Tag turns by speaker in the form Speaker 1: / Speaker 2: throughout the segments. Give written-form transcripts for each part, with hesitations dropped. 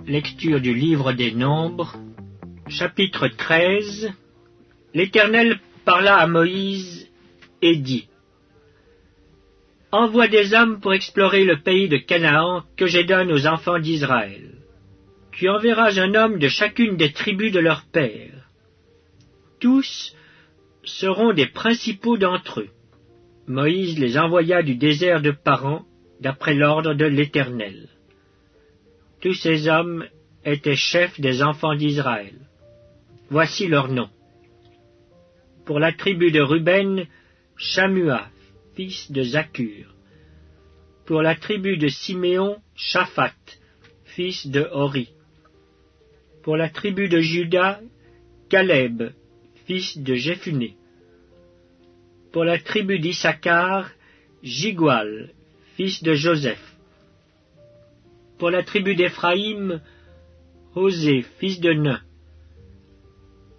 Speaker 1: Lecture du livre des Nombres, chapitre 13. L'Éternel parla à Moïse et dit: Envoie des hommes pour explorer le pays de Canaan que je donne aux enfants d'Israël. Tu enverras un homme de chacune des tribus de leur père. Tous seront des principaux d'entre eux. Moïse les envoya du désert de Paran, d'après l'ordre de l'Éternel. Tous ces hommes étaient chefs des enfants d'Israël. Voici leurs noms. Pour la tribu de Ruben, Shammua, fils de Zakur. Pour la tribu de Siméon, Shaphat, fils de Hori. Pour la tribu de Juda, Caleb, fils de Jephuné. Pour la tribu d'Issachar, Jigual, fils de Joseph. Pour la tribu d'Éphraïm, Osée, fils de Nun.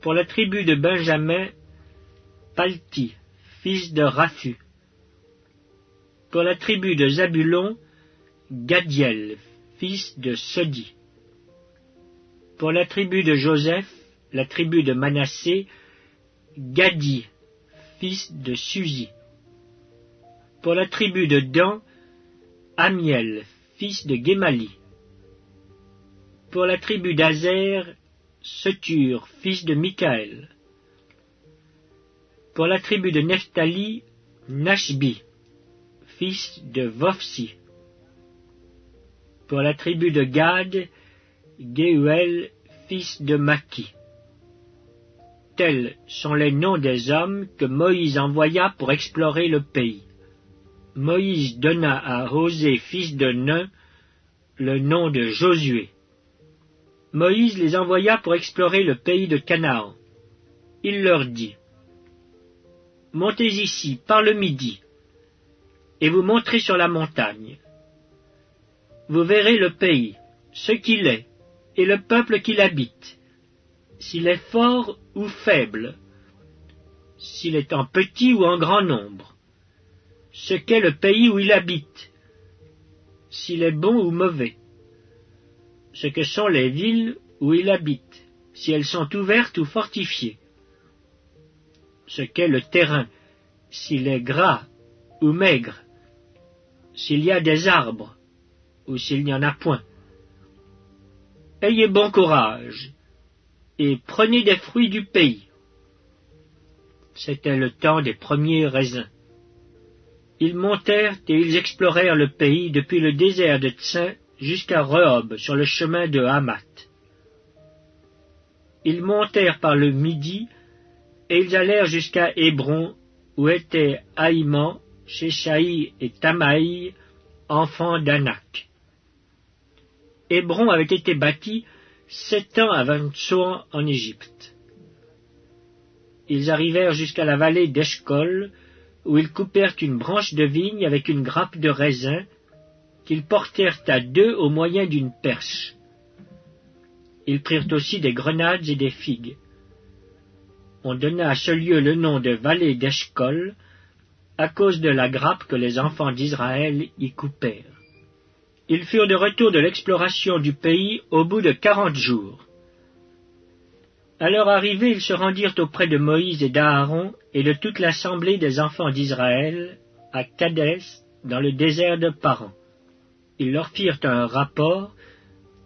Speaker 1: Pour la tribu de Benjamin, Palti, fils de Raphu. Pour la tribu de Zabulon, Gadiel, fils de Sodi. Pour la tribu de Joseph, la tribu de Manassé, Gadi, fils de Suzi. Pour la tribu de Dan, Amiel, fils de Guémali. Pour la tribu d'Azer, Setur, fils de Michaël. Pour la tribu de Nephtali, Nashbi, fils de Vophsi. Pour la tribu de Gad, Gehuel, fils de Maki. Tels sont les noms des hommes que Moïse envoya pour explorer le pays. Moïse donna à Osée, fils de Nun, le nom de Josué. Moïse les envoya pour explorer le pays de Canaan. Il leur dit: Montez ici, par le midi, et vous monterez sur la montagne. Vous verrez le pays, ce qu'il est, et le peuple qui l'habite, s'il est fort ou faible, s'il est en petit ou en grand nombre, ce qu'est le pays où il habite, s'il est bon ou mauvais, ce que sont les villes où il habite, si elles sont ouvertes ou fortifiées, ce qu'est le terrain, s'il est gras ou maigre, s'il y a des arbres ou s'il n'y en a point. Ayez bon courage et prenez des fruits du pays. C'était le temps des premiers raisins. Ils montèrent et ils explorèrent le pays depuis le désert de Tsin jusqu'à Rehob, sur le chemin de Hamath. Ils montèrent par le midi, et ils allèrent jusqu'à Hébron, où étaient Ahiman, Sheshaï et Tamaï, enfants d'Anak. Hébron avait été bâti 7 ans avant Tsoan en Égypte. Ils arrivèrent jusqu'à la vallée d'Eshcol, où ils coupèrent une branche de vigne avec une grappe de raisin, qu'ils portèrent à 2 au moyen d'une perche. Ils prirent aussi des grenades et des figues. On donna à ce lieu le nom de vallée d'Eshcol, à cause de la grappe que les enfants d'Israël y coupèrent. Ils furent de retour de l'exploration du pays au bout de 40 jours. À leur arrivée, ils se rendirent auprès de Moïse et d'Aaron et de toute l'assemblée des enfants d'Israël à Kadès, dans le désert de Paran. Ils leur firent un rapport,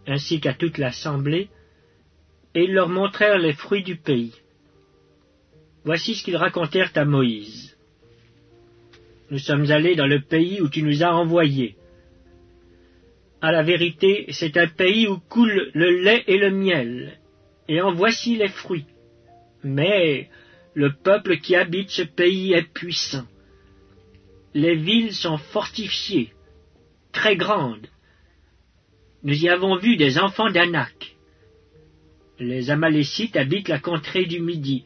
Speaker 1: ainsi qu'à toute l'assemblée, et ils leur montrèrent les fruits du pays. Voici ce qu'ils racontèrent à Moïse. Nous sommes allés dans le pays où tu nous as envoyés. À la vérité, c'est un pays où coule le lait et le miel, et en voici les fruits. Mais le peuple qui habite ce pays est puissant. Les villes sont fortifiées, très grandes. Nous y avons vu des enfants d'Anak. Les Amalécites habitent la contrée du Midi.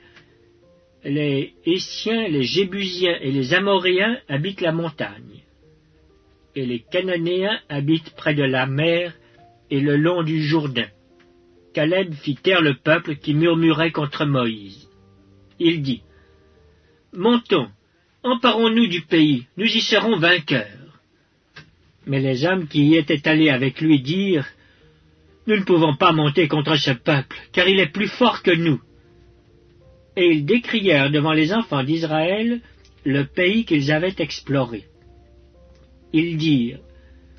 Speaker 1: Les Hétiens, les Jébusiens et les Amoréens habitent la montagne. Et les Cananéens habitent près de la mer et le long du Jourdain. Caleb fit taire le peuple qui murmurait contre Moïse. Il dit: Montons, emparons-nous du pays, nous y serons vainqueurs. Mais les hommes qui y étaient allés avec lui dirent: Nous ne pouvons pas monter contre ce peuple, car il est plus fort que nous. » Et ils décrièrent devant les enfants d'Israël le pays qu'ils avaient exploré. Ils dirent,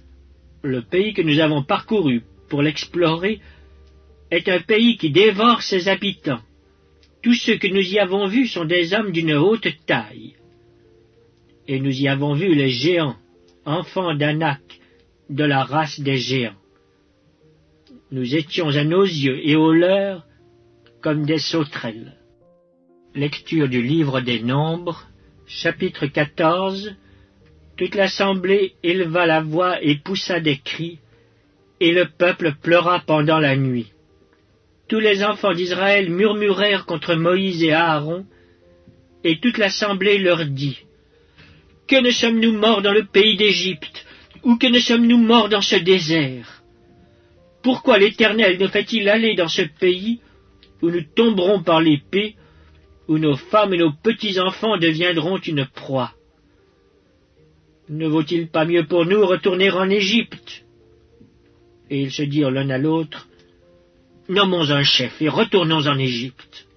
Speaker 1: « Le pays que nous avons parcouru pour l'explorer est un pays qui dévore ses habitants. Tous ceux que nous y avons vus sont des hommes d'une haute taille. Et nous y avons vu les géants, enfants d'Anak, de la race des géants. Nous étions à nos yeux et aux leurs comme des sauterelles. » Lecture du livre des Nombres, chapitre 14. Toute l'assemblée éleva la voix et poussa des cris, et le peuple pleura pendant la nuit. Tous les enfants d'Israël murmurèrent contre Moïse et Aaron, et toute l'assemblée leur dit, « Que ne sommes-nous morts dans le pays d'Égypte, ou que ne sommes-nous morts dans ce désert? Pourquoi l'Éternel nous fait-il aller dans ce pays, où nous tomberons par l'épée, où nos femmes et nos petits-enfants deviendront une proie? Ne vaut-il pas mieux pour nous retourner en Égypte? » Et ils se dirent l'un à l'autre, « Nommons un chef et retournons en Égypte. »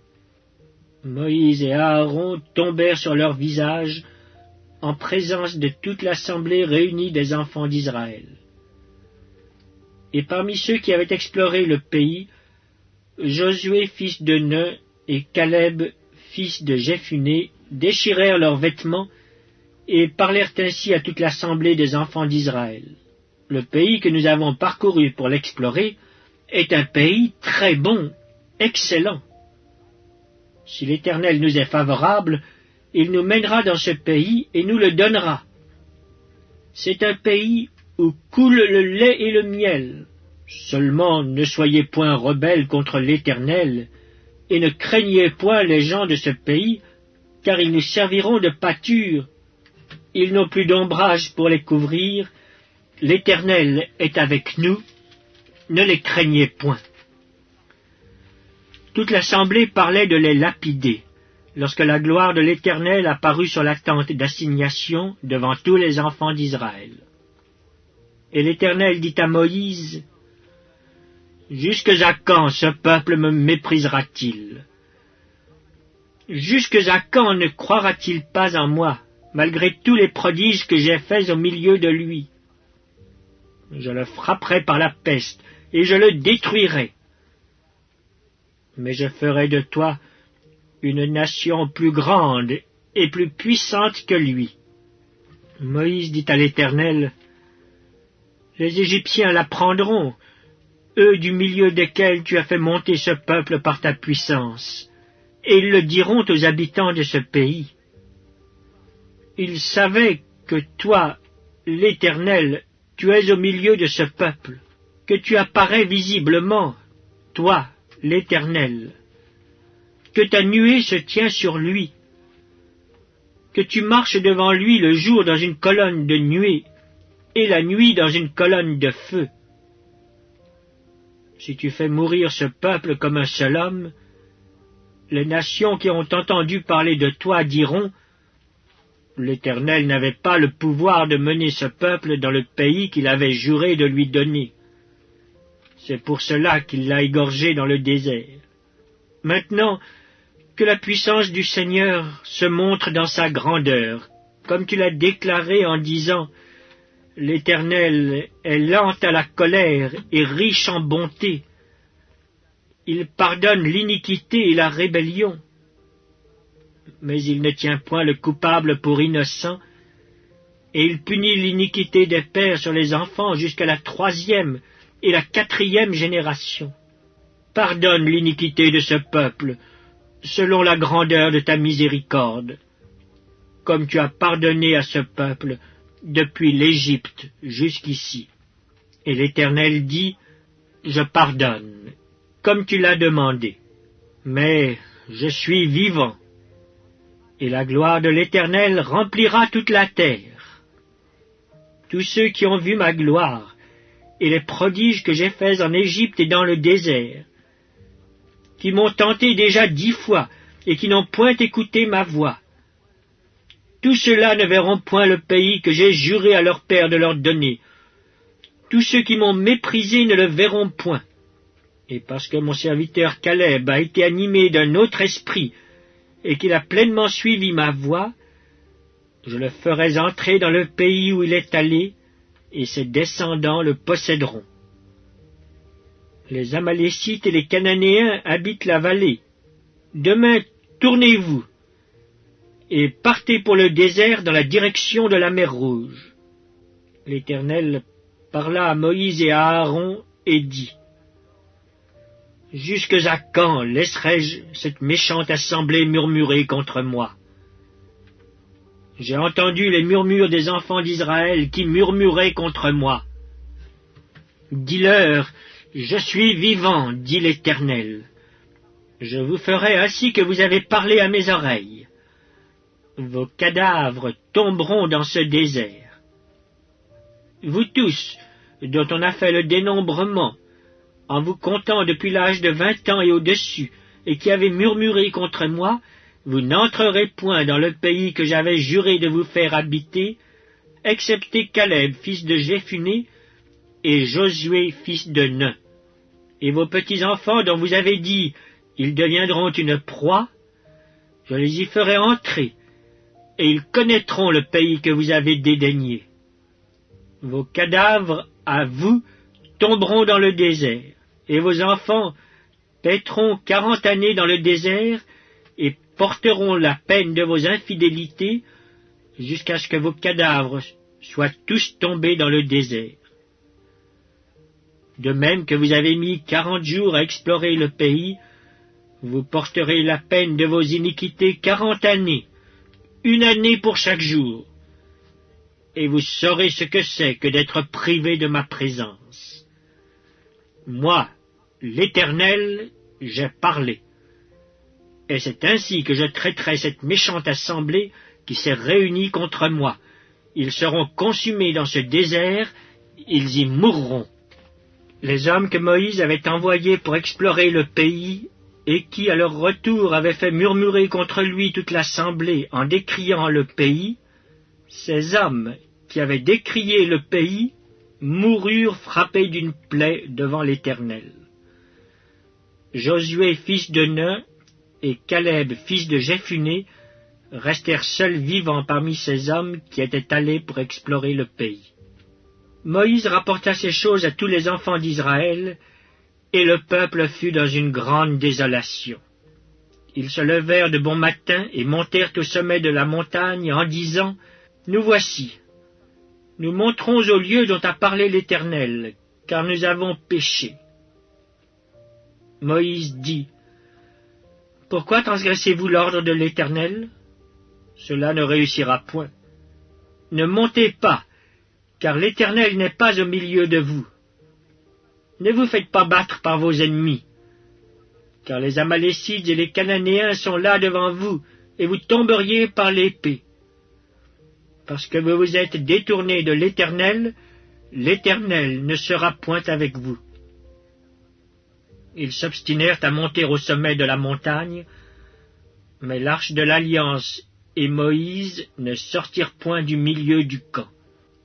Speaker 1: Moïse et Aaron tombèrent sur leur visage en présence de toute l'assemblée réunie des enfants d'Israël. Et parmi ceux qui avaient exploré le pays, Josué fils de Nun et Caleb fils de Jephunnée déchirèrent leurs vêtements et parlèrent ainsi à toute l'assemblée des enfants d'Israël. « Le pays que nous avons parcouru pour l'explorer est un pays très bon, excellent. Si l'Éternel nous est favorable, il nous mènera dans ce pays et nous le donnera. C'est un pays où coule le lait et le miel. Seulement ne soyez point rebelles contre l'Éternel, et ne craignez point les gens de ce pays, car ils nous serviront de pâture. Ils n'ont plus d'ombrage pour les couvrir. L'Éternel est avec nous. Ne les craignez point. » Toute l'assemblée parlait de les lapider, lorsque la gloire de l'Éternel apparut sur la tente d'assignation devant tous les enfants d'Israël. Et l'Éternel dit à Moïse, « Jusque à quand ce peuple me méprisera-t-il? Jusque à quand ne croira-t-il pas en moi, malgré tous les prodiges que j'ai faits au milieu de lui? Je le frapperai par la peste, et je le détruirai. Mais je ferai de toi une nation plus grande et plus puissante que lui. » Moïse dit à l'Éternel, « Les Égyptiens l'apprendront, eux du milieu desquels tu as fait monter ce peuple par ta puissance, et ils le diront aux habitants de ce pays. Ils savaient que toi, l'Éternel, tu es au milieu de ce peuple, que tu apparais visiblement, toi, l'Éternel, que ta nuée se tient sur lui, que tu marches devant lui le jour dans une colonne de nuée, et la nuit dans une colonne de feu. Si tu fais mourir ce peuple comme un seul homme, les nations qui ont entendu parler de toi diront, « L'Éternel n'avait pas le pouvoir de mener ce peuple dans le pays qu'il avait juré de lui donner. C'est pour cela qu'il l'a égorgé dans le désert. Maintenant, que la puissance du Seigneur se montre dans sa grandeur, comme tu l'as déclaré en disant, « L'Éternel est lent à la colère et riche en bonté. Il pardonne l'iniquité et la rébellion. Mais il ne tient point le coupable pour innocent, et il punit l'iniquité des pères sur les enfants jusqu'à la 3e et la 4e génération. Pardonne l'iniquité de ce peuple, selon la grandeur de ta miséricorde, comme tu as pardonné à ce peuple depuis l'Égypte jusqu'ici. » Et l'Éternel dit, « Je pardonne, comme tu l'as demandé, mais je suis vivant, et la gloire de l'Éternel remplira toute la terre. Tous ceux qui ont vu ma gloire, et les prodiges que j'ai faits en Égypte et dans le désert, qui m'ont tenté déjà 10 fois, et qui n'ont point écouté ma voix, tous ceux-là ne verront point le pays que j'ai juré à leur père de leur donner. Tous ceux qui m'ont méprisé ne le verront point. Et parce que mon serviteur Caleb a été animé d'un autre esprit, et qu'il a pleinement suivi ma voie, je le ferai entrer dans le pays où il est allé, et ses descendants le posséderont. Les Amalécites et les Cananéens habitent la vallée. Demain, tournez-vous, et partez pour le désert dans la direction de la mer Rouge. L'Éternel parla à Moïse et à Aaron, et dit, « Jusque à quand laisserai-je cette méchante assemblée murmurer contre moi? J'ai entendu les murmures des enfants d'Israël qui murmuraient contre moi. Dis-leur, je suis vivant, dit l'Éternel. Je vous ferai ainsi que vous avez parlé à mes oreilles. Vos cadavres tomberont dans ce désert. Vous tous, dont on a fait le dénombrement, en vous comptant depuis l'âge de 20 ans et au-dessus, et qui avez murmuré contre moi, vous n'entrerez point dans le pays que j'avais juré de vous faire habiter, excepté Caleb, fils de Jéphuné, et Josué, fils de Nun. Et vos petits-enfants dont vous avez dit, ils deviendront une proie, je les y ferai entrer, et ils connaîtront le pays que vous avez dédaigné. Vos cadavres, à vous, tomberont dans le désert, et vos enfants paîtront 40 années dans le désert, et porteront la peine de vos infidélités, jusqu'à ce que vos cadavres soient tous tombés dans le désert. De même que vous avez mis 40 jours à explorer le pays, vous porterez la peine de vos iniquités 40 années, 1 année pour chaque jour, et vous saurez ce que c'est que d'être privé de ma présence. Moi, l'Éternel, j'ai parlé. Et c'est ainsi que je traiterai cette méchante assemblée qui s'est réunie contre moi. Ils seront consumés dans ce désert, ils y mourront. Les hommes que Moïse avait envoyés pour explorer le pays, et qui, à leur retour, avaient fait murmurer contre lui toute l'assemblée en décriant le pays, ces hommes qui avaient décrié le pays moururent frappés d'une plaie devant l'Éternel. Josué, fils de Nun, et Caleb, fils de Jéphuné, restèrent seuls vivants parmi ces hommes qui étaient allés pour explorer le pays. Moïse rapporta ces choses à tous les enfants d'Israël, et le peuple fut dans une grande désolation. Ils se levèrent de bon matin et montèrent au sommet de la montagne en disant, « Nous voici, nous monterons au lieu dont a parlé l'Éternel, car nous avons péché. » Moïse dit, « Pourquoi transgressez-vous l'ordre de l'Éternel? Cela ne réussira point. Ne montez pas, car l'Éternel n'est pas au milieu de vous. Ne vous faites pas battre par vos ennemis, car les Amalécites et les Cananéens sont là devant vous, et vous tomberiez par l'épée. Parce que vous vous êtes détournés de l'Éternel, l'Éternel ne sera point avec vous. » Ils s'obstinèrent à monter au sommet de la montagne, mais l'arche de l'Alliance et Moïse ne sortirent point du milieu du camp.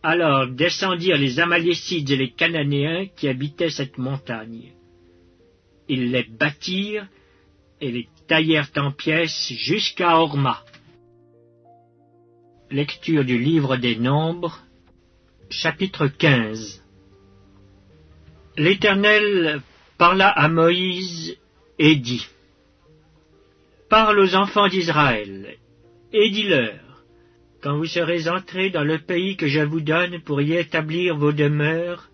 Speaker 1: Alors descendirent les Amalécites et les Cananéens qui habitaient cette montagne. Ils les battirent et les taillèrent en pièces jusqu'à Horma. Lecture du livre des Nombres, chapitre 15. L'Éternel parla à Moïse et dit, « Parle aux enfants d'Israël, et dis-leur, quand vous serez entrés dans le pays que je vous donne pour y établir vos demeures,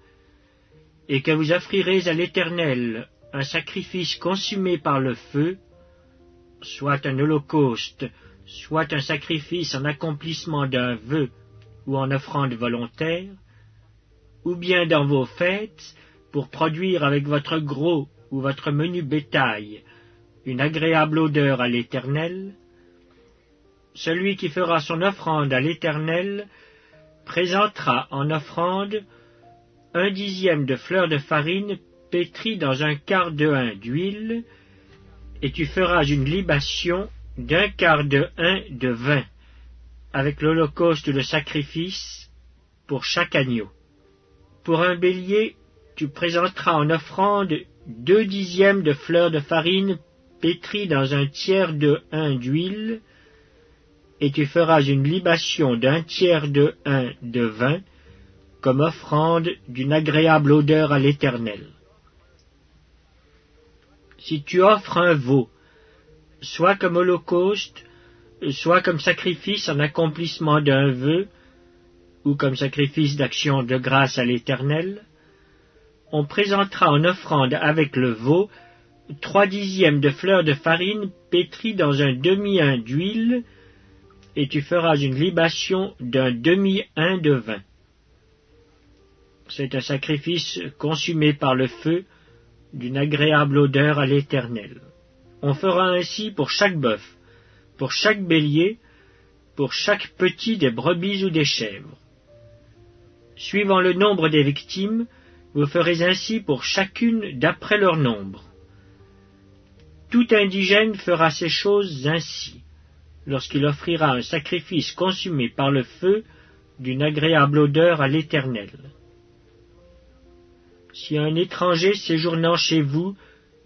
Speaker 1: et que vous offrirez à l'Éternel un sacrifice consumé par le feu, soit un holocauste, soit un sacrifice en accomplissement d'un vœu ou en offrande volontaire, ou bien dans vos fêtes, pour produire avec votre gros ou votre menu bétail une agréable odeur à l'Éternel, celui qui fera son offrande à l'Éternel présentera en offrande 1/10 de fleur de farine pétrie dans 1/4 de hin d'huile, et tu feras une libation d'1/4 de hin de vin, avec l'holocauste de sacrifice pour chaque agneau. Pour un bélier, tu présenteras en offrande 2/10 de fleur de farine pétrie dans 1/3 de hin d'huile, et tu feras une libation d'1/3 de hin de vin, comme offrande d'une agréable odeur à l'Éternel. Si tu offres un veau, soit comme holocauste, soit comme sacrifice en accomplissement d'un vœu, ou comme sacrifice d'action de grâce à l'Éternel, on présentera en offrande avec le veau 3/10 de fleur de farine pétrie dans un demi-hin d'huile, et tu feras une libation d'un demi-hin de vin. C'est un sacrifice consumé par le feu, d'une agréable odeur à l'Éternel. On fera ainsi pour chaque bœuf, pour chaque bélier, pour chaque petit des brebis ou des chèvres. Suivant le nombre des victimes, vous ferez ainsi pour chacune d'après leur nombre. Tout indigène fera ces choses ainsi, lorsqu'il offrira un sacrifice consumé par le feu, d'une agréable odeur à l'Éternel. Si un étranger séjournant chez vous,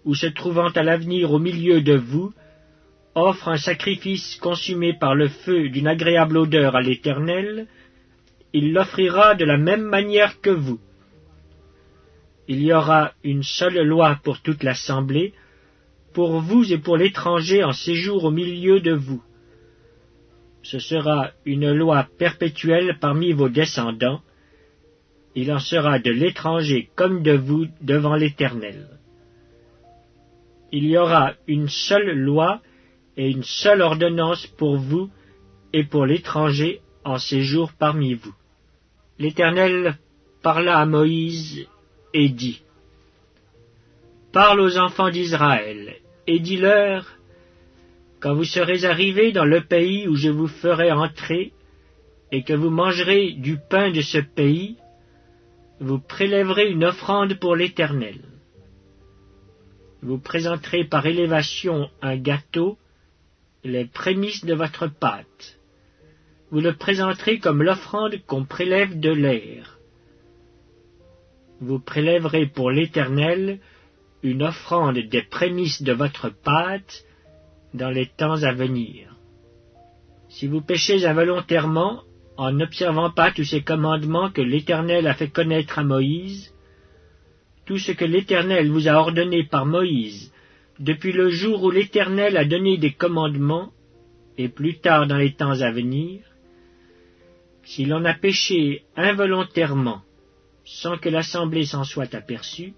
Speaker 1: ou se trouvant à l'avenir au milieu de vous, offre un sacrifice consumé par le feu d'une agréable odeur à l'Éternel, il l'offrira de la même manière que vous. Il y aura une seule loi pour toute l'assemblée, pour vous et pour l'étranger en séjour au milieu de vous. Ce sera une loi perpétuelle parmi vos descendants. Il en sera de l'étranger comme de vous devant l'Éternel. Il y aura une seule loi et une seule ordonnance pour vous et pour l'étranger en séjour parmi vous. L'Éternel parla à Moïse et dit, « Parle aux enfants d'Israël, et dis-leur, quand vous serez arrivés dans le pays où je vous ferai entrer, et que vous mangerez du pain de ce pays, vous prélèverez une offrande pour l'Éternel. Vous présenterez par élévation un gâteau, les prémices de votre pâte. Vous le présenterez comme l'offrande qu'on prélève de l'air. Vous prélèverez pour l'Éternel une offrande des prémices de votre pâte dans les temps à venir. Si vous péchez involontairement, en n'observant pas tous ces commandements que l'Éternel a fait connaître à Moïse, tout ce que l'Éternel vous a ordonné par Moïse, depuis le jour où l'Éternel a donné des commandements, et plus tard dans les temps à venir, si l'on a péché involontairement, sans que l'assemblée s'en soit aperçue,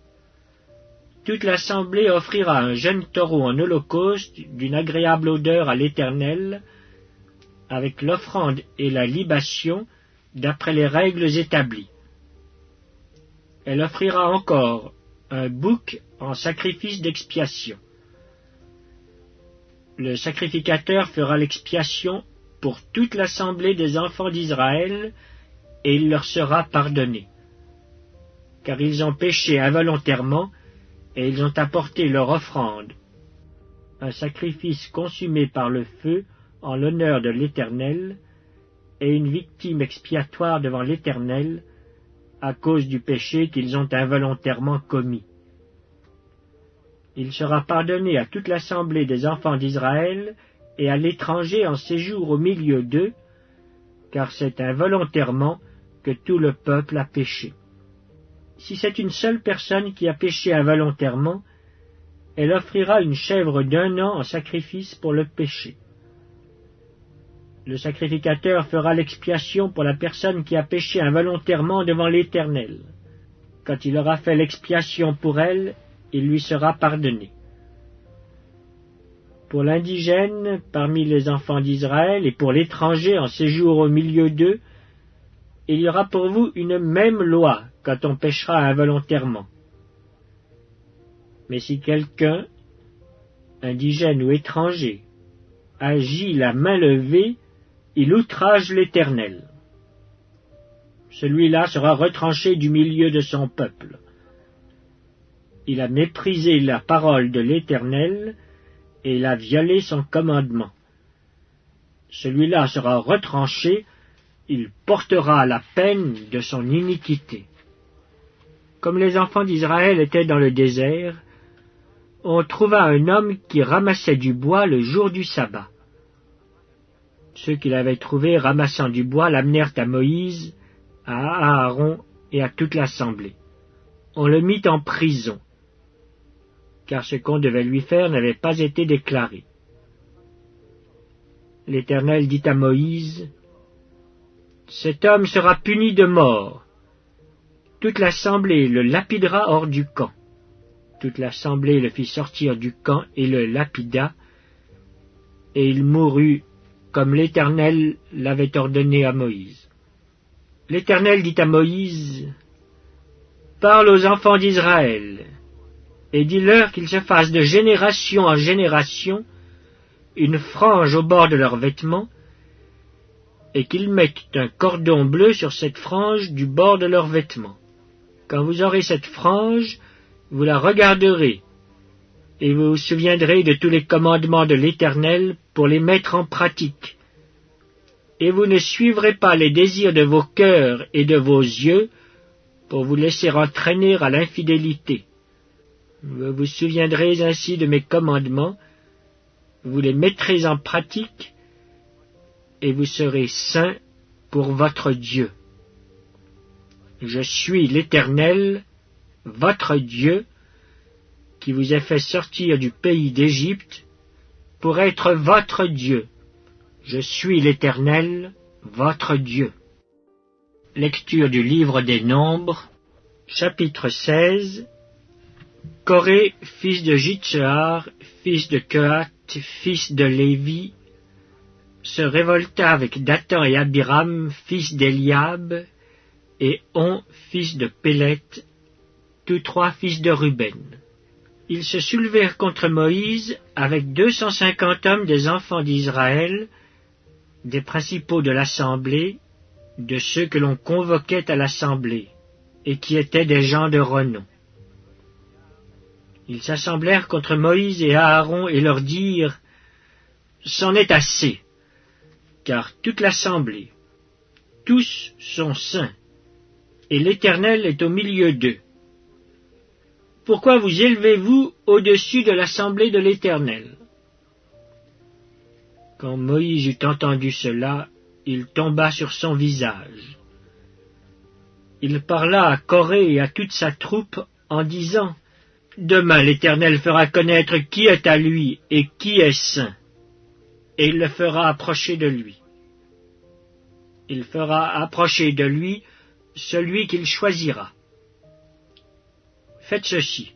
Speaker 1: toute l'assemblée offrira un jeune taureau en holocauste d'une agréable odeur à l'Éternel, avec l'offrande et la libation d'après les règles établies. Elle offrira encore un bouc en sacrifice d'expiation. Le sacrificateur fera l'expiation pour toute l'assemblée des enfants d'Israël, et il leur sera pardonné. Car ils ont péché involontairement, et ils ont apporté leur offrande, un sacrifice consumé par le feu, en l'honneur de l'Éternel, et une victime expiatoire devant l'Éternel, à cause du péché qu'ils ont involontairement commis. Il sera pardonné à toute l'assemblée des enfants d'Israël et à l'étranger en séjour au milieu d'eux, car c'est involontairement que tout le peuple a péché. Si c'est une seule personne qui a péché involontairement, elle offrira une chèvre d'1 an en sacrifice pour le péché. Le sacrificateur fera l'expiation pour la personne qui a péché involontairement devant l'Éternel. Quand il aura fait l'expiation pour elle, il lui sera pardonné. Pour l'indigène parmi les enfants d'Israël et pour l'étranger en séjour au milieu d'eux, il y aura pour vous une même loi quand on péchera involontairement. Mais si quelqu'un, indigène ou étranger, agit la main levée, il outrage l'Éternel. Celui-là sera retranché du milieu de son peuple. Il a méprisé la parole de l'Éternel, et il a violé son commandement. Celui-là sera retranché, il portera la peine de son iniquité. Comme les enfants d'Israël étaient dans le désert, on trouva un homme qui ramassait du bois le jour du sabbat. Ceux qui l'avaient trouvé ramassant du bois l'amenèrent à Moïse, à Aaron et à toute l'assemblée. On le mit en prison, car ce qu'on devait lui faire n'avait pas été déclaré. L'Éternel dit à Moïse, « Cet homme sera puni de mort. Toute l'assemblée le lapidera hors du camp. » Toute l'assemblée le fit sortir du camp et le lapida, et il mourut comme l'Éternel l'avait ordonné à Moïse. L'Éternel dit à Moïse, « Parle aux enfants d'Israël, et dis-leur qu'ils se fassent de génération en génération une frange au bord de leurs vêtements, et qu'ils mettent un cordon bleu sur cette frange du bord de leurs vêtements. Quand vous aurez cette frange, vous la regarderez, et vous vous souviendrez de tous les commandements de l'Éternel pour les mettre en pratique. Et vous ne suivrez pas les désirs de vos cœurs et de vos yeux pour vous laisser entraîner à l'infidélité. Vous vous souviendrez ainsi de mes commandements, vous les mettrez en pratique, et vous serez saints pour votre Dieu. Je suis l'Éternel, votre Dieu, qui vous a fait sortir du pays d'Égypte, pour être votre Dieu. Je suis l'Éternel, votre Dieu. Lecture du livre des Nombres, chapitre 16. Coré, fils de Jitséar, fils de Kehat, fils de Lévi, se révolta avec Dathan et Abiram, fils d'Eliab, et On, fils de Pélet, tous trois fils de Ruben. Ils se soulevèrent contre Moïse avec 250 hommes des enfants d'Israël, des principaux de l'assemblée, de ceux que l'on convoquait à l'assemblée, et qui étaient des gens de renom. Ils s'assemblèrent contre Moïse et Aaron et leur dirent, « C'en est assez, car toute l'assemblée, tous sont saints, et l'Éternel est au milieu d'eux. Pourquoi vous élevez-vous au-dessus de l'assemblée de l'Éternel » Quand Moïse eut entendu cela, il tomba sur son visage. Il parla à Coré et à toute sa troupe en disant, « Demain l'Éternel fera connaître qui est à lui et qui est saint, et il le fera approcher de lui. Il fera approcher de lui celui qu'il choisira. Faites ceci.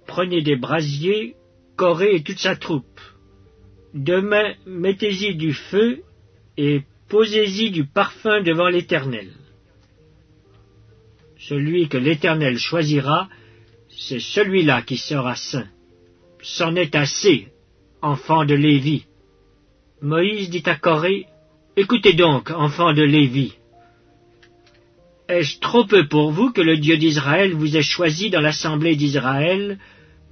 Speaker 1: Prenez des brasiers, Coré et toute sa troupe. Demain, mettez-y du feu et posez-y du parfum devant l'Éternel. Celui que l'Éternel choisira, c'est celui-là qui sera saint. C'en est assez, enfants de Lévi. » Moïse dit à Coré, « Écoutez donc, enfants de Lévi. Est-ce trop peu pour vous que le Dieu d'Israël vous ait choisi dans l'assemblée d'Israël,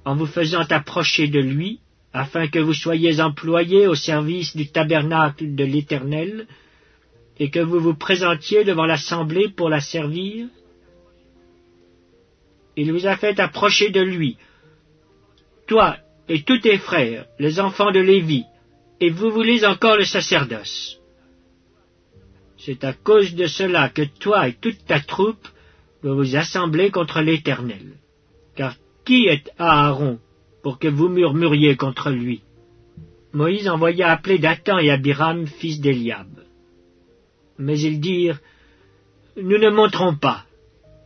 Speaker 1: en vous faisant approcher de lui, afin que vous soyez employés au service du tabernacle de l'Éternel, et que vous vous présentiez devant l'assemblée pour la servir? Il vous a fait approcher de lui, toi et tous tes frères, les enfants de Lévi, et vous voulez encore le sacerdoce. C'est à cause de cela que toi et toute ta troupe vous vous assemblez contre l'Éternel. Car qui est Aaron pour que vous murmuriez contre lui? » Moïse envoya appeler Dathan et Abiram, fils d'Eliab. Mais ils dirent, « Nous ne monterons pas.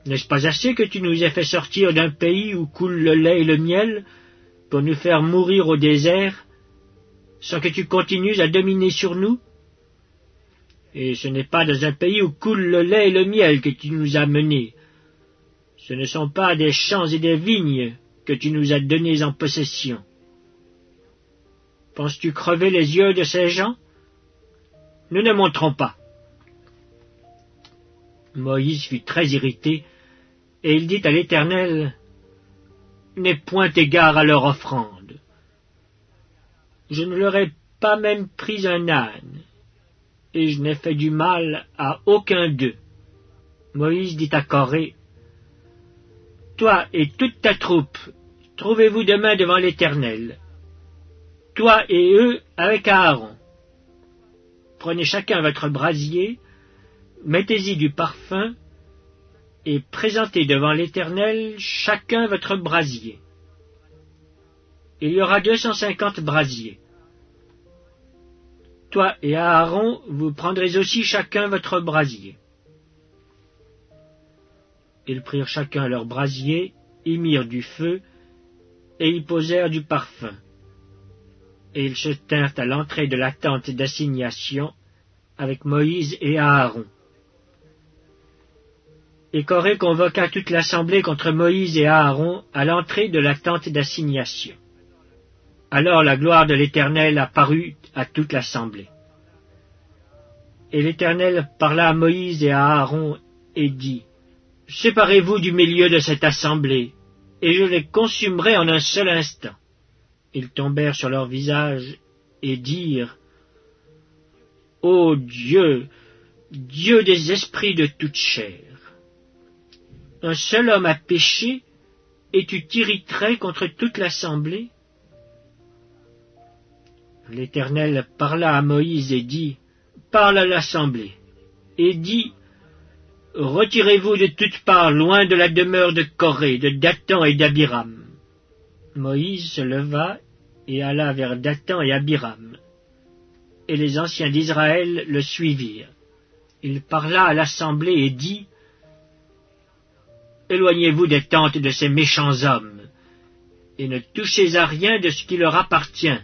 Speaker 1: N'est-ce pas assez que tu nous aies fait sortir d'un pays où coule le lait et le miel, pour nous faire mourir au désert, sans que tu continues à dominer sur nous? Et ce n'est pas dans un pays où coule le lait et le miel que tu nous as menés. Ce ne sont pas des champs et des vignes que tu nous as donnés en possession. Penses-tu crever les yeux de ces gens? Nous ne monterons pas. » Moïse fut très irrité, et il dit à l'Éternel, « N'aie point égard à leur offrande. Je ne leur ai pas même pris un âne, et je n'ai fait du mal à aucun d'eux. » Moïse dit à Coré, Toi et toute ta troupe, trouvez-vous demain devant l'Éternel, toi et eux avec Aaron. Prenez chacun votre brasier, mettez-y du parfum, et présentez devant l'Éternel chacun votre brasier. Il y aura 250 brasiers. Toi et Aaron, vous prendrez aussi chacun votre brasier. Ils prirent chacun leur brasier, y mirent du feu, et y posèrent du parfum. Et ils se tinrent à l'entrée de la tente d'assignation avec Moïse et Aaron. Et Coré convoqua toute l'assemblée contre Moïse et Aaron à l'entrée de la tente d'assignation. Alors la gloire de l'Éternel apparut à toute l'assemblée. Et l'Éternel parla à Moïse et à Aaron et dit, « Séparez-vous du milieu de cette assemblée, et je les consumerai en un seul instant. » Ils tombèrent sur leur visage et dirent, « Ô Dieu, Dieu des esprits de toute chair, un seul homme a péché, et tu t'irriterais contre toute l'assemblée? » L'Éternel parla à Moïse et dit, « Parle à l'assemblée, et dis, retirez-vous de toutes parts loin de la demeure de Coré, de Dathan et d'Abiram. » Moïse se leva et alla vers Dathan et Abiram, et les anciens d'Israël le suivirent. Il parla à l'assemblée et dit, « Éloignez-vous des tentes de ces méchants hommes, et ne touchez à rien de ce qui leur appartient,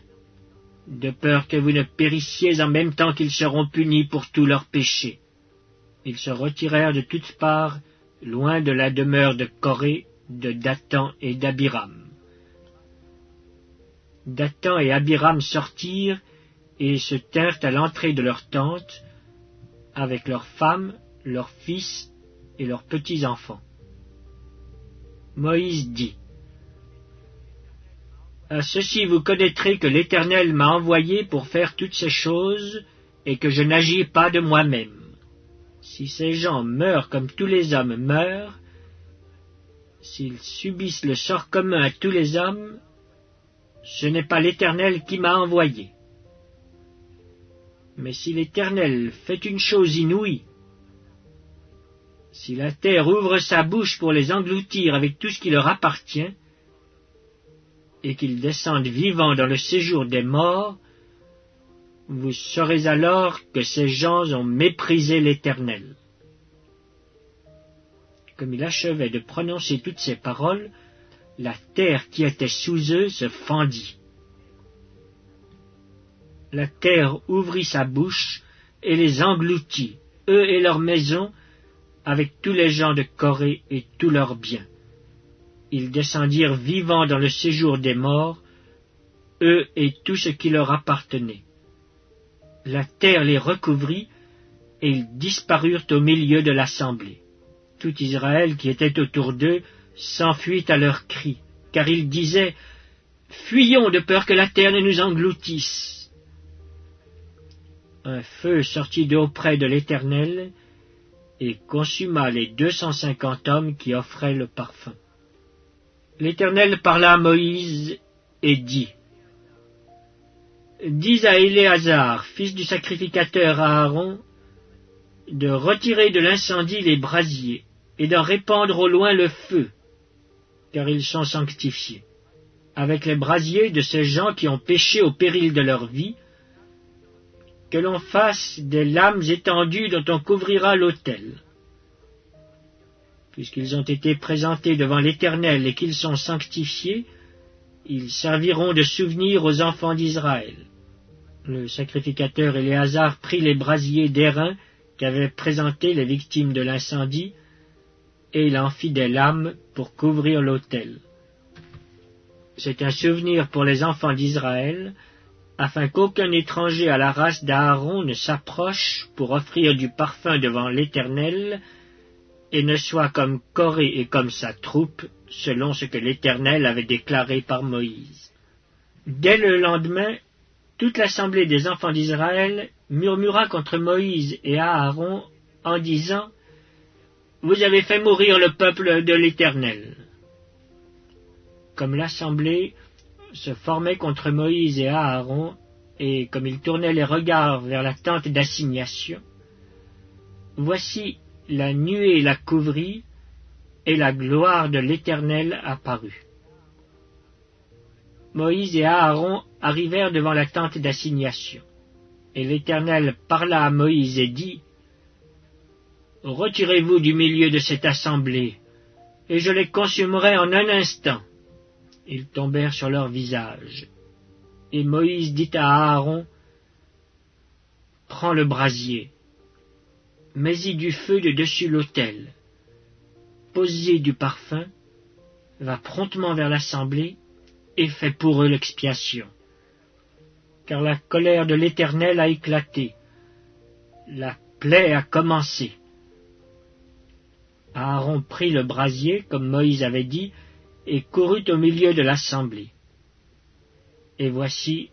Speaker 1: de peur que vous ne périssiez en même temps qu'ils seront punis pour tous leurs péchés. » Ils se retirèrent de toutes parts, loin de la demeure de Coré, de Dathan et d'Abiram. Dathan et Abiram sortirent et se tinrent à l'entrée de leur tente, avec leurs femmes, leurs fils et leurs petits-enfants. Moïse dit, « À ceci vous connaîtrez que l'Éternel m'a envoyé pour faire toutes ces choses, et que je n'agis pas de moi-même. Si ces gens meurent comme tous les hommes meurent, s'ils subissent le sort commun à tous les hommes, ce n'est pas l'Éternel qui m'a envoyé. Mais si l'Éternel fait une chose inouïe, si la terre ouvre sa bouche pour les engloutir avec tout ce qui leur appartient, et qu'ils descendent vivants dans le séjour des morts, vous saurez alors que ces gens ont méprisé l'Éternel. » Comme il achevait de prononcer toutes ces paroles, la terre qui était sous eux se fendit. La terre ouvrit sa bouche et les engloutit, eux et leurs maisons, avec tous les gens de Coré et tous leurs biens. Ils descendirent vivants dans le séjour des morts, eux et tout ce qui leur appartenait. La terre les recouvrit, et ils disparurent au milieu de l'assemblée. Tout Israël qui était autour d'eux s'enfuit à leurs cris, car ils disaient, « Fuyons de peur que la terre ne nous engloutisse. » Un feu sortit d'auprès de l'Éternel, et consuma les 250 hommes qui offraient le parfum. L'Éternel parla à Moïse et dit, « Dis à Éléazar, fils du sacrificateur Aaron, de retirer de l'incendie les brasiers et d'en répandre au loin le feu, car ils sont sanctifiés, avec les brasiers de ces gens qui ont péché au péril de leur vie, que l'on fasse des lames étendues dont on couvrira l'autel. Puisqu'ils ont été présentés devant l'Éternel et qu'ils sont sanctifiés, ils serviront de souvenir aux enfants d'Israël. » Le sacrificateur Éléazar prit les brasiers d'airain qu'avaient présentés les victimes de l'incendie, et il en fit des lames pour couvrir l'autel. C'est un souvenir pour les enfants d'Israël, afin qu'aucun étranger à la race d'Aaron ne s'approche pour offrir du parfum devant l'Éternel, et ne soit comme Coré et comme sa troupe, selon ce que l'Éternel avait déclaré par Moïse. Dès le lendemain, toute l'assemblée des enfants d'Israël murmura contre Moïse et Aaron en disant, « Vous avez fait mourir le peuple de l'Éternel. comme l'assemblée se formait contre Moïse et Aaron, et comme ils tournaient les regards vers la tente d'assignation, voici la nuée la couvrit, et la gloire de l'Éternel apparut. Moïse et Aaron arrivèrent devant la tente d'assignation, et l'Éternel parla à Moïse et dit, « Retirez-vous du milieu de cette assemblée, et je les consumerai en un instant. » Ils tombèrent sur leur visage. Et Moïse dit à Aaron, « Prends le brasier, mets-y du feu de dessus l'autel, pose-y du parfum, va promptement vers l'assemblée, et fais pour eux l'expiation. Car la colère de l'Éternel a éclaté, la plaie a commencé. » Aaron prit le brasier, comme Moïse avait dit, et courut au milieu de l'assemblée. Et voici,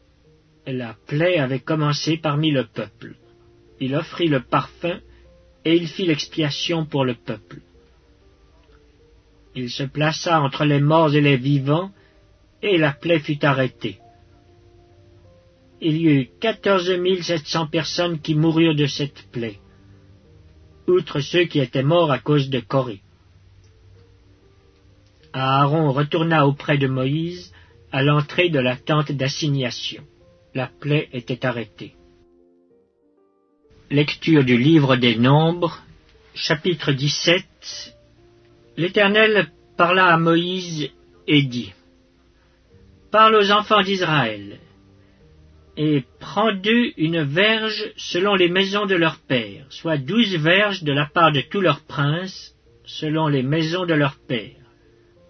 Speaker 1: la plaie avait commencé parmi le peuple. Il offrit le parfum, et il fit l'expiation pour le peuple. Il se plaça entre les morts et les vivants, et la plaie fut arrêtée. Il y eut 14 700 personnes qui moururent de cette plaie, outre ceux qui étaient morts à cause de Corée. Aaron retourna auprès de Moïse à l'entrée de la tente d'assignation. La plaie était arrêtée. Lecture du livre des Nombres, chapitre 17. L'Éternel parla à Moïse et dit, « Parle aux enfants d'Israël, et prends d'eux une verge selon les maisons de leurs pères, soit 12 verges de la part de tous leurs princes, selon les maisons de leurs pères.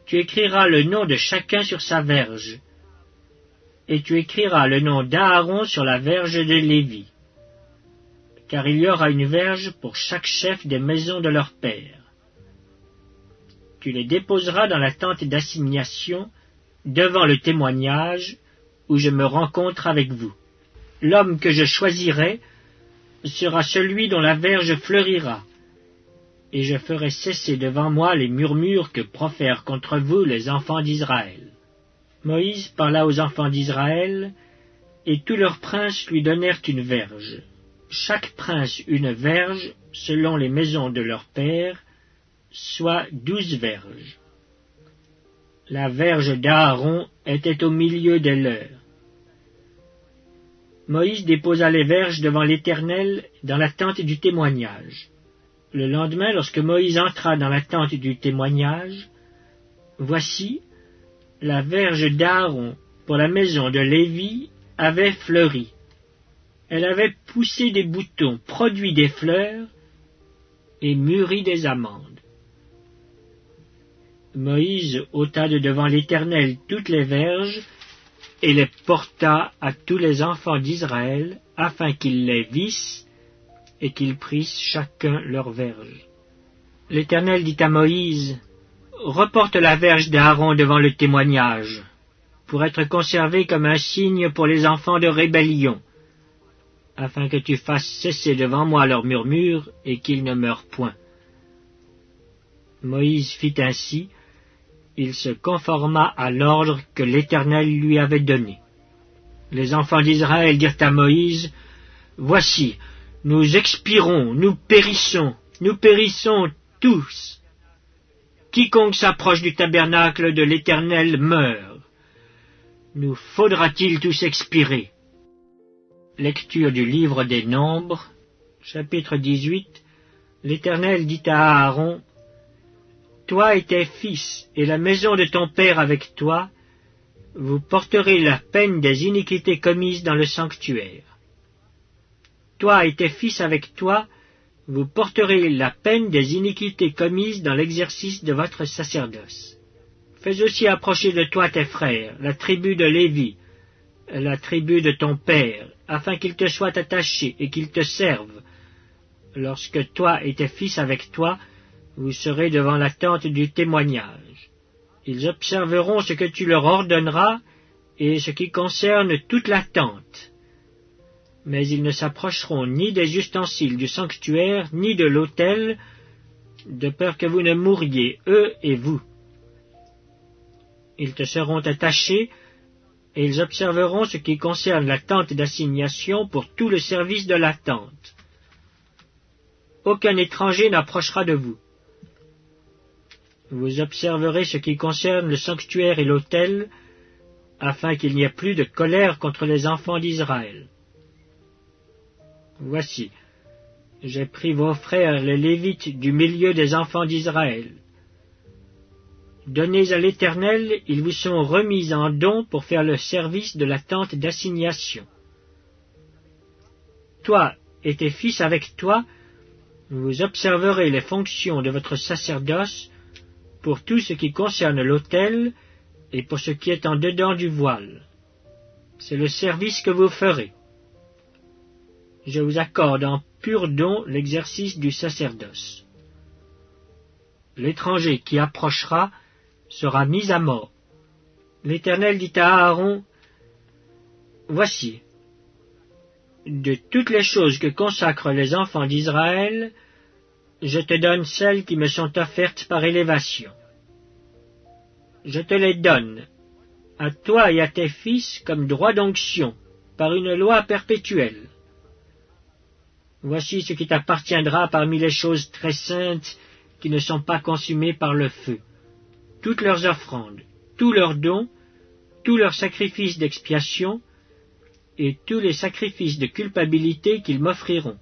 Speaker 1: Tu écriras le nom de chacun sur sa verge, et tu écriras le nom d'Aaron sur la verge de Lévi, car il y aura une verge pour chaque chef des maisons de leur père. Tu les déposeras dans la tente d'assignation, devant le témoignage, où je me rencontre avec vous. L'homme que je choisirai sera celui dont la verge fleurira, et je ferai cesser devant moi les murmures que profèrent contre vous les enfants d'Israël. » Moïse parla aux enfants d'Israël, et tous leurs princes lui donnèrent une verge. Chaque prince une verge, selon les maisons de leur père, soit 12 verges. La verge d'Aaron était au milieu des leurs. Moïse déposa les verges devant l'Éternel dans la tente du témoignage. Le lendemain, lorsque Moïse entra dans la tente du témoignage, voici, la verge d'Aaron pour la maison de Lévi avait fleuri. Elle avait poussé des boutons, produit des fleurs et mûri des amandes. Moïse ôta de devant l'Éternel toutes les verges et les porta à tous les enfants d'Israël, afin qu'ils les vissent et qu'ils prissent chacun leur verge. L'Éternel dit à Moïse, « Reporte la verge d'Aaron devant le témoignage, pour être conservée comme un signe pour les enfants de rébellion, afin que tu fasses cesser devant moi leurs murmures et qu'ils ne meurent point. » Moïse fit ainsi, il se conforma à l'ordre que l'Éternel lui avait donné. Les enfants d'Israël dirent à Moïse, « Voici, nous expirons, nous périssons tous. Quiconque s'approche du tabernacle de l'Éternel meurt. Nous faudra-t-il tous expirer ?» Lecture du livre des Nombres, chapitre 18. L'Éternel dit à Aaron, « Toi et tes fils, et la maison de ton père avec toi, vous porterez la peine des iniquités commises dans le sanctuaire. Toi et tes fils avec toi, vous porterez la peine des iniquités commises dans l'exercice de votre sacerdoce. Fais aussi approcher de toi tes frères, la tribu de Lévi, la tribu de ton père, afin qu'ils te soient attachés et qu'ils te servent. Lorsque toi et tes fils avec toi, vous serez devant la tente du témoignage. Ils observeront ce que tu leur ordonneras et ce qui concerne toute la tente. Mais ils ne s'approcheront ni des ustensiles du sanctuaire, ni de l'autel, de peur que vous ne mouriez, eux et vous. Ils te seront attachés, et ils observeront ce qui concerne la tente d'assignation pour tout le service de la tente. Aucun étranger n'approchera de vous. Vous observerez ce qui concerne le sanctuaire et l'autel, afin qu'il n'y ait plus de colère contre les enfants d'Israël. Voici, j'ai pris vos frères les Lévites du milieu des enfants d'Israël. Donnés à l'Éternel, ils vous sont remis en don pour faire le service de la tente d'assignation. Toi et tes fils avec toi, vous observerez les fonctions de votre sacerdoce pour tout ce qui concerne l'autel et pour ce qui est en dedans du voile. C'est le service que vous ferez. Je vous accorde en pur don l'exercice du sacerdoce. L'étranger qui approchera sera mis à mort. L'Éternel dit à Aaron, « Voici, de toutes les choses que consacrent les enfants d'Israël, je te donne celles qui me sont offertes par élévation. Je te les donne, à toi et à tes fils, comme droit d'onction, par une loi perpétuelle. Voici ce qui t'appartiendra parmi les choses très saintes qui ne sont pas consumées par le feu, toutes leurs offrandes, tous leurs dons, tous leurs sacrifices d'expiation, et tous les sacrifices de culpabilité qu'ils m'offriront.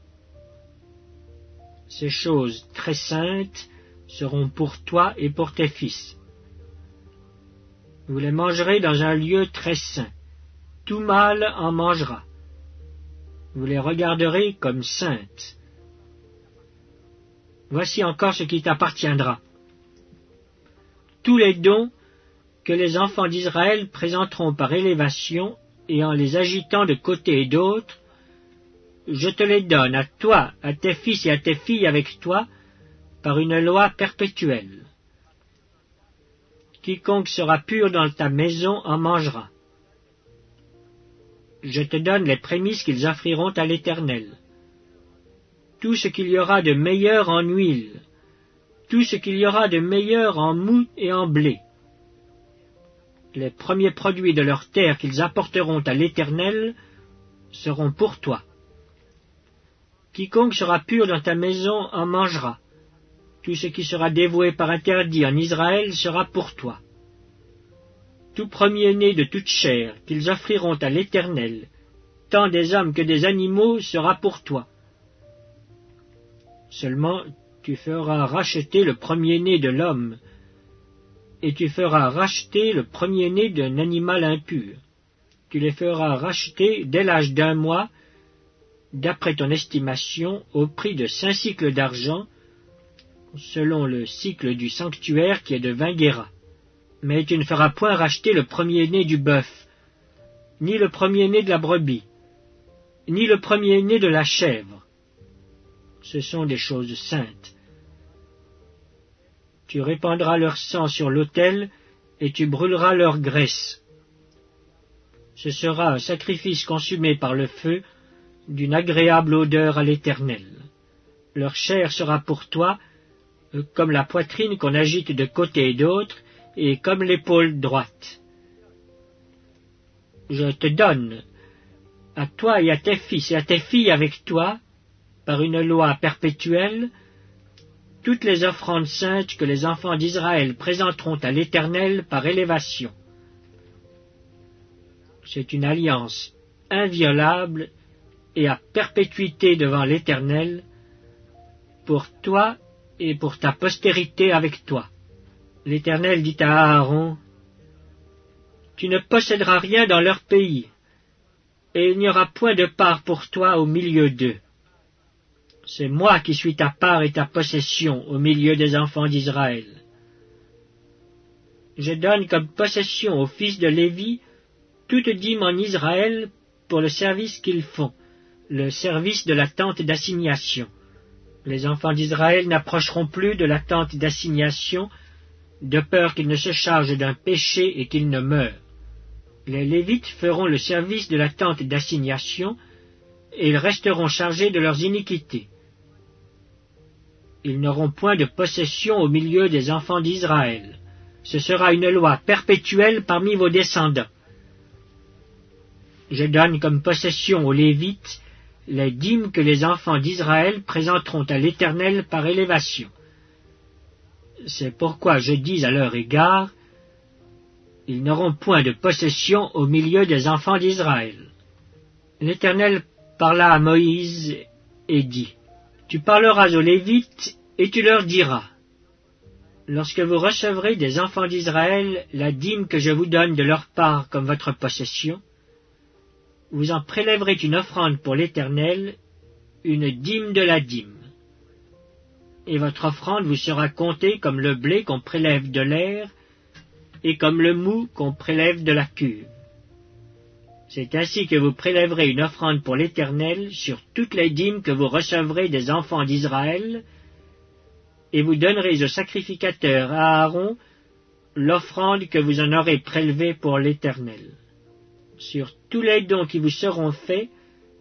Speaker 1: Ces choses très saintes seront pour toi et pour tes fils. Vous les mangerez dans un lieu très saint. Tout mâle en mangera. Vous les regarderez comme saintes. Voici encore ce qui t'appartiendra. Tous les dons que les enfants d'Israël présenteront par élévation et en les agitant de côté et d'autre, je te les donne à toi, à tes fils et à tes filles avec toi, par une loi perpétuelle. Quiconque sera pur dans ta maison en mangera. Je te donne les prémices qu'ils offriront à l'Éternel. Tout ce qu'il y aura de meilleur en huile, tout ce qu'il y aura de meilleur en moût et en blé. Les premiers produits de leur terre qu'ils apporteront à l'Éternel seront pour toi. Quiconque sera pur dans ta maison en mangera. Tout ce qui sera dévoué par interdit en Israël sera pour toi. Tout premier-né de toute chair qu'ils offriront à l'Éternel, tant des hommes que des animaux, sera pour toi. Seulement tu feras racheter le premier-né de l'homme, et tu feras racheter le premier-né d'un animal impur. Tu les feras racheter dès l'âge d'1 mois, d'après ton estimation, au prix de 5 cycles d'argent, selon le cycle du sanctuaire qui est de 20 guéras. Mais tu ne feras point racheter le premier-né du bœuf, ni le premier-né de la brebis, ni le premier-né de la chèvre. Ce sont des choses saintes. Tu répandras leur sang sur l'autel, et tu brûleras leur graisse. Ce sera un sacrifice consumé par le feu, d'une agréable odeur à l'Éternel. Leur chair sera pour toi, comme la poitrine qu'on agite de côté et d'autre, et comme l'épaule droite. Je te donne, à toi et à tes fils et à tes filles avec toi, par une loi perpétuelle, toutes les offrandes saintes que les enfants d'Israël présenteront à l'Éternel par élévation. C'est une alliance inviolable et à perpétuité devant l'Éternel, pour toi et pour ta postérité avec toi. L'Éternel dit à Aaron, « Tu ne posséderas rien dans leur pays, et il n'y aura point de part pour toi au milieu d'eux. C'est moi qui suis ta part et ta possession au milieu des enfants d'Israël. Je donne comme possession aux fils de Lévi toute dîme en Israël pour le service qu'ils font, le service de la tente d'assignation. Les enfants d'Israël n'approcheront plus de la tente d'assignation, de peur qu'ils ne se chargent d'un péché et qu'ils ne meurent. Les Lévites feront le service de la tente d'assignation, et ils resteront chargés de leurs iniquités. Ils n'auront point de possession au milieu des enfants d'Israël. Ce sera une loi perpétuelle parmi vos descendants. Je donne comme possession aux Lévites les dîmes que les enfants d'Israël présenteront à l'Éternel par élévation. C'est pourquoi je dis à leur égard, ils n'auront point de possession au milieu des enfants d'Israël. L'Éternel parla à Moïse et dit, Tu parleras aux Lévites et tu leur diras, Lorsque vous recevrez des enfants d'Israël la dîme que je vous donne de leur part comme votre possession, vous en prélèverez une offrande pour l'Éternel, une dîme de la dîme. Et votre offrande vous sera comptée comme le blé qu'on prélève de l'aire, et comme le mou qu'on prélève de la cuve. C'est ainsi que vous prélèverez une offrande pour l'Éternel sur toutes les dîmes que vous recevrez des enfants d'Israël, et vous donnerez au sacrificateur Aaron l'offrande que vous en aurez prélevée pour l'Éternel. Sur tous les dons qui vous seront faits,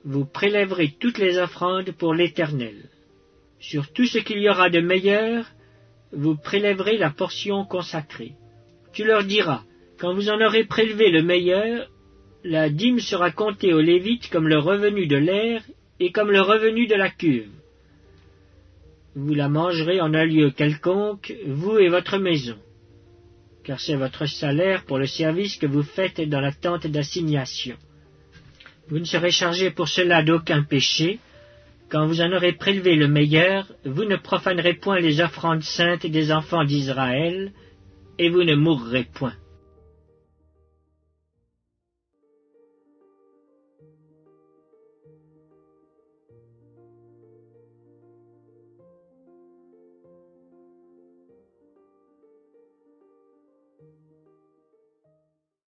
Speaker 1: vous prélèverez toutes les offrandes pour l'Éternel. Sur tout ce qu'il y aura de meilleur, vous prélèverez la portion consacrée. Tu leur diras, quand vous en aurez prélevé le meilleur, la dîme sera comptée aux Lévites comme le revenu de l'aire et comme le revenu de la cuve. Vous la mangerez en un lieu quelconque, vous et votre maison, car c'est votre salaire pour le service que vous faites dans la tente d'assignation. Vous ne serez chargé pour cela d'aucun péché. Quand vous en aurez prélevé le meilleur, vous ne profanerez point les offrandes saintes des enfants d'Israël, et vous ne mourrez point.